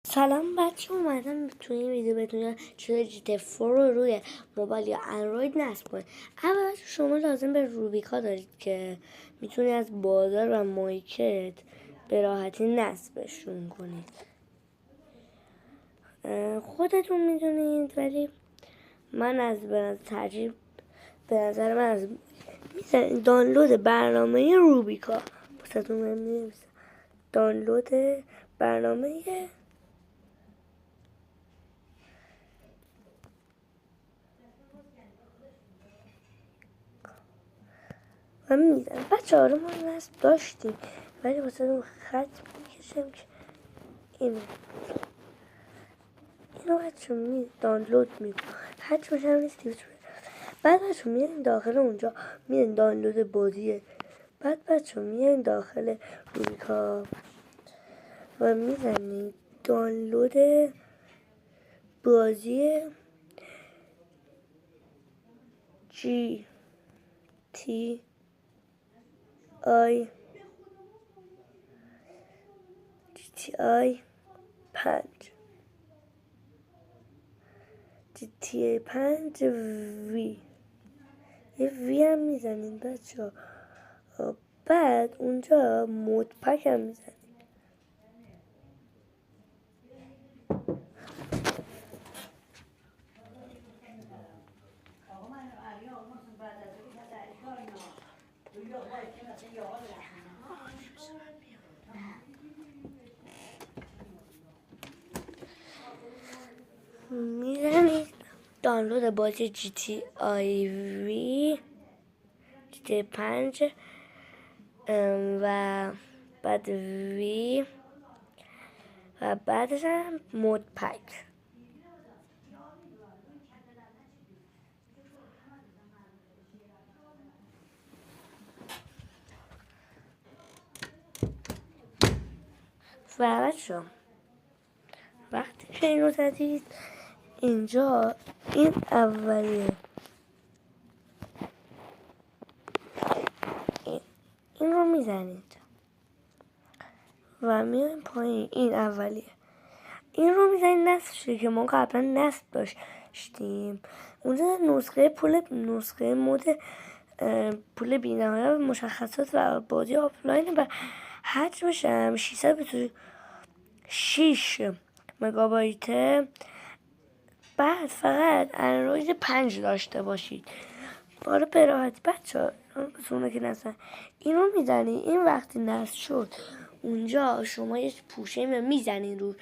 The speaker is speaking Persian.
سلام بچه، اومدم تو این ویدیو بتونم چطور جی 4 رو روی موبایل یا اندروید نصب کنید. اول شما لازم به روبیکا دارید که میتونید از بازار و مارکت به راحتی نصبشون کنید. خودتون میدونید، ولی من ترجیح به نظر من از دانلود برنامه روبیکا واسهتون می‌نویسم. دانلود برنامه و میزنم. بچه ها رو ما نصب داشتیم، ولی واسه اون خط میکشم که اینو بچه دانلود میکنم. خط باشم نیستی. بعد بچه میرین داخل اونجا، میرین دانلود بازیه. بعد بچه میرین داخل روبیکا و میزنید دانلود بازی جی تی آی 5 GTA 5 وی یه وی هم میزنید بچه ها. بعد اونجا مود پک هم میزنید. میزنید دانلود بازی جی تی آی وی جی تی 5 و بعد وی و بعدش هم مود پک. و بچه وقتی که این رو زدید اینجا، این اولیه، این رو میزنید و میایم پایین. این اولیه، این رو میزنید نصب شده که ما قبلا نصب داشتیم. اونجا نسخه مود پول بی‌نهایت و مشخصات و بازی آفلاین و حجمش هم 626 مگابایته. بعد فقط اندروید 5 داشته باشید. حالا به راحتی بچه ها که نصب این رو میزنید. این وقتی نصب شد اونجا شما یه پوشه میزنید رو